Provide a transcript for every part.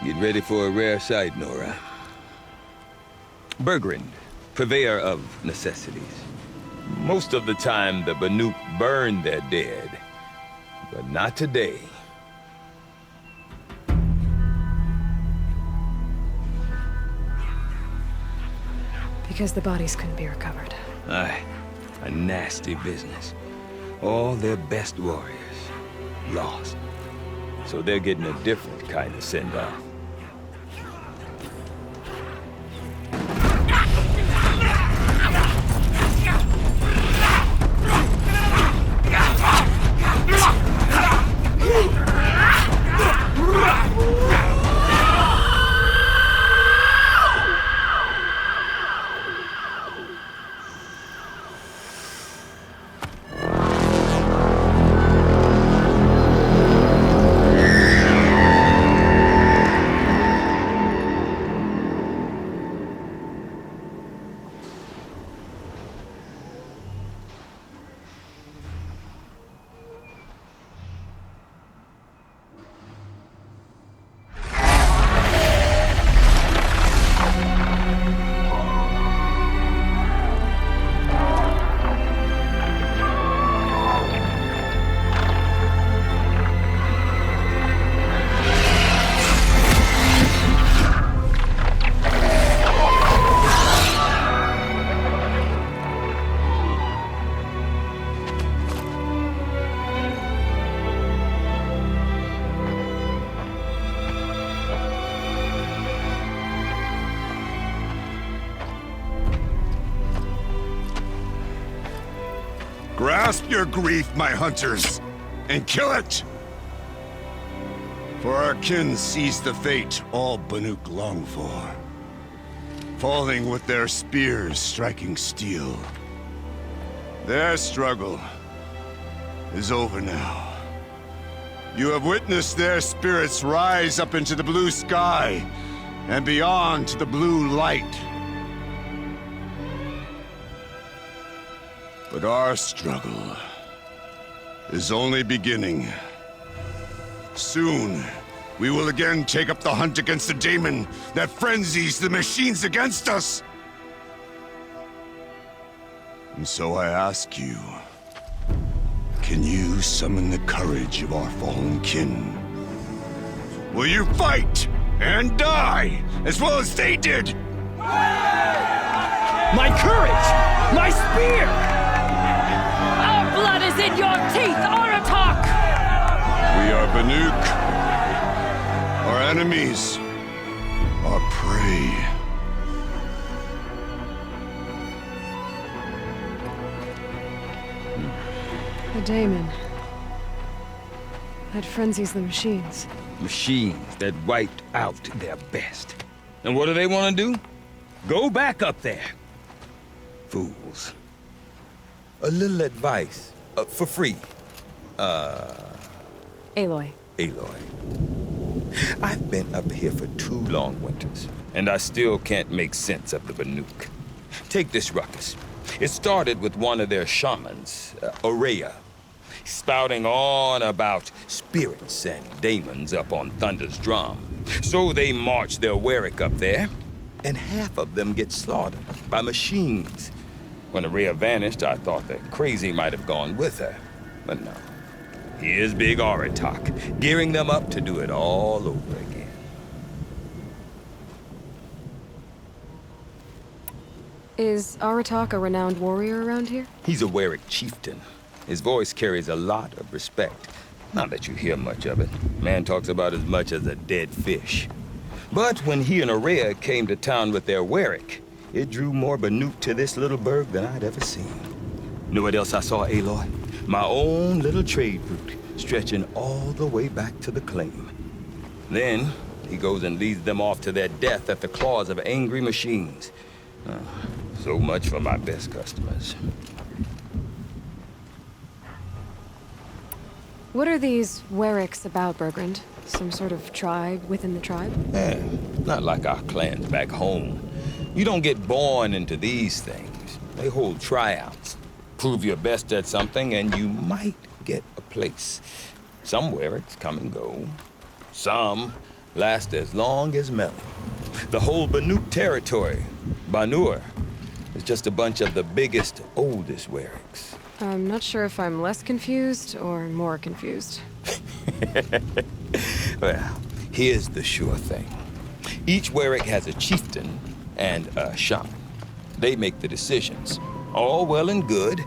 Get ready for a rare sight, Nora. Burgrend, purveyor of necessities. Most of the time, the Banuk burn their dead. But not today. Because the bodies couldn't be recovered. Aye, a nasty business. All their best warriors lost. So they're getting a different kind of send-off. Grasp your grief, my hunters, and kill it! For our kin sees the fate all Banuk long for. Falling with their spears striking steel. Their struggle is over now. You have witnessed their spirits rise up into the blue sky and beyond to the blue light. But our struggle is only beginning. Soon, we will again take up the hunt against the daemon that frenzies the machines against us. And so I ask you, can you summon the courage of our fallen kin? Will you fight and die as well as they did? My courage! My spear! Our blood is in your teeth, Aratak! We are Banuk. Our enemies. Our prey. The daemon. That frenzies the machines. Machines that wiped out their best. And what do they want to do? Go back up there. Fools. A little advice. For free. Aloy. Aloy. I've been up here for 2 long winters, and I still can't make sense of the Banuk. Take this ruckus. It started with one of their shamans, Aurea, spouting on about spirits and daemons up on Thunder's drum. So they march their Warwick up there, and half of them get slaughtered by machines. When Aurea vanished, I thought that Crazy might have gone with her, but no. Here's Big Aratak, gearing them up to do it all over again. Is Aratak a renowned warrior around here? He's a Warwick chieftain. His voice carries a lot of respect. Not that you hear much of it. Man talks about as much as a dead fish. But when he and Aurea came to town with their Warwick, it drew more Banuk to this little burg than I'd ever seen. Know what else I saw, Aloy? My own little trade route, stretching all the way back to the claim. Then, he goes and leads them off to their death at the claws of angry machines. So much for my best customers. What are these Warwicks about, Burgrend? Some sort of tribe within the tribe? Not like our clans back home. You don't get born into these things. They hold tryouts. Prove your best at something and you might get a place. Somewhere it's come and go. Some last as long as Melon. The whole Banuk territory, Banur, is just a bunch of the biggest, oldest Wericks. I'm not sure if I'm less confused or more confused. Well, here's the sure thing. Each Werick has a chieftain and a shaman. They make the decisions. All well and good,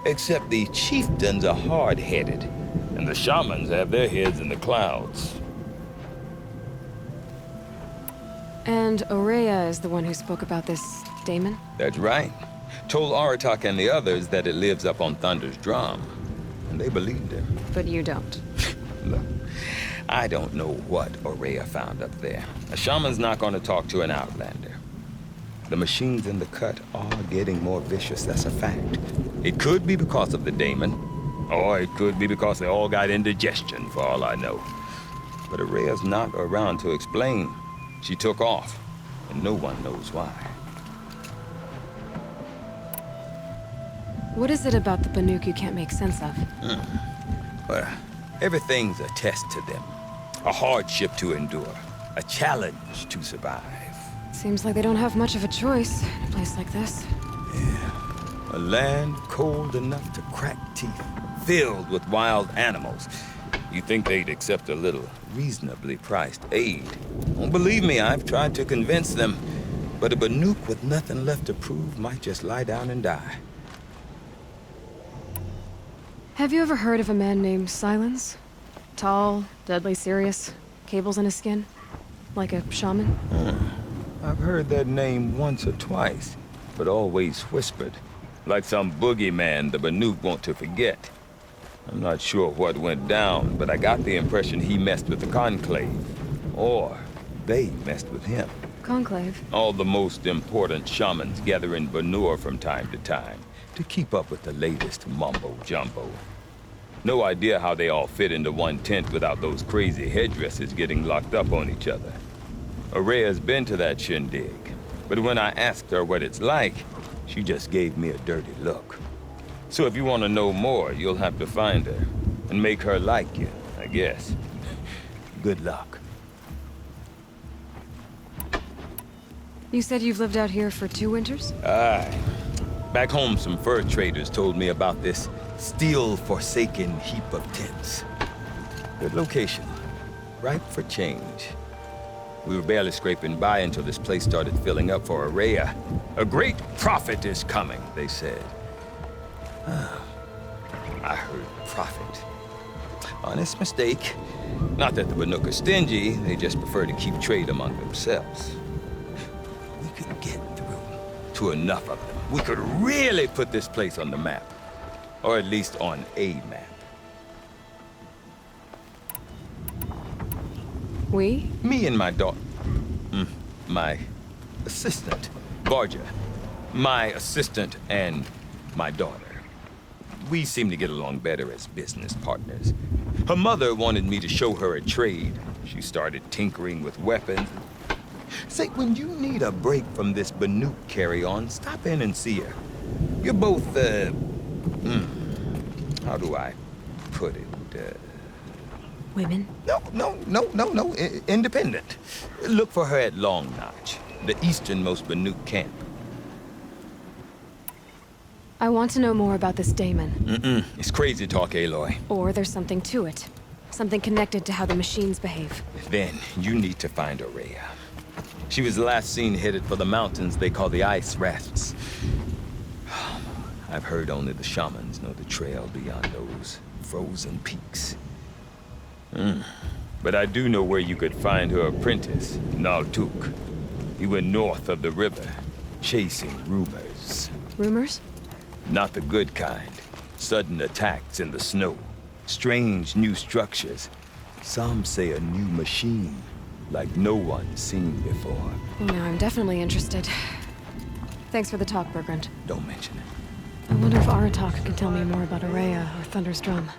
except the chieftains are hard-headed, and the shamans have their heads in the clouds. And Aurea is the one who spoke about this daemon? That's right. Told Aratak and the others that it lives up on Thunder's drum, and they believed him. But you don't. Look, I don't know what Aurea found up there. A shaman's not going to talk to an outlander. The machines in the cut are getting more vicious, that's a fact. It could be because of the daemon, or it could be because they all got indigestion, for all I know. But Aurea's not around to explain. She took off, and no one knows why. What is it about the Banuk you can't make sense of? Well, everything's a test to them. A hardship to endure. A challenge to survive. Seems like they don't have much of a choice in a place like this. A land cold enough to crack teeth, filled with wild animals. You think they'd accept a little reasonably priced aid. Don't believe me, I've tried to convince them. But a Banuk with nothing left to prove might just lie down and die. Have you ever heard of a man named Silence? Tall, deadly serious, cables in his skin? Like a shaman? I've heard that name once or twice, but always whispered. Like some boogeyman the Banuk want to forget. I'm not sure what went down, but I got the impression he messed with the Conclave. Or they messed with him. Conclave? All the most important shamans gather in Banur from time to time to keep up with the latest mumbo-jumbo. No idea how they all fit into one tent without those crazy headdresses getting locked up on each other. Aurea's been to that shindig, but when I asked her what it's like, she just gave me a dirty look. So if you want to know more, you'll have to find her and make her like you, I guess. Good luck. You said you've lived out here for 2 winters? Aye. Back home, some fur traders told me about this steel-forsaken heap of tents. Good location. Ripe for change. We were barely scraping by until this place started filling up for Aurea. A great prophet is coming, they said. I heard prophet. Honest mistake. Not that the Banuk are stingy, they just prefer to keep trade among themselves. We could get through to enough of them. We could really put this place on the map. Or at least on a map. We? Me and my daughter. My assistant, Barja. My assistant and my daughter. We seem to get along better as business partners. Her mother wanted me to show her a trade. She started tinkering with weapons. Say, when you need a break from this Banuk carry-on, stop in and see her. You're both, how do I put it? Women? No. Independent. Look for her at Long Notch, the easternmost Banuk camp. I want to know more about this daemon. It's crazy talk, Aloy. Or there's something to it. Something connected to how the machines behave. Then you need to find Aurea. She was last seen headed for the mountains they call the Ice Rafts. I've heard only the shamans know the trail beyond those frozen peaks. But I do know where you could find her apprentice, Naltuk. He went north of the river, chasing rumors. Rumors? Not the good kind. Sudden attacks in the snow. Strange new structures. Some say a new machine, like no one's seen before. Now I'm definitely interested. Thanks for the talk, Burgrend. Don't mention it. I wonder if Aratak can tell me more about Aurea or Thunder's Drum.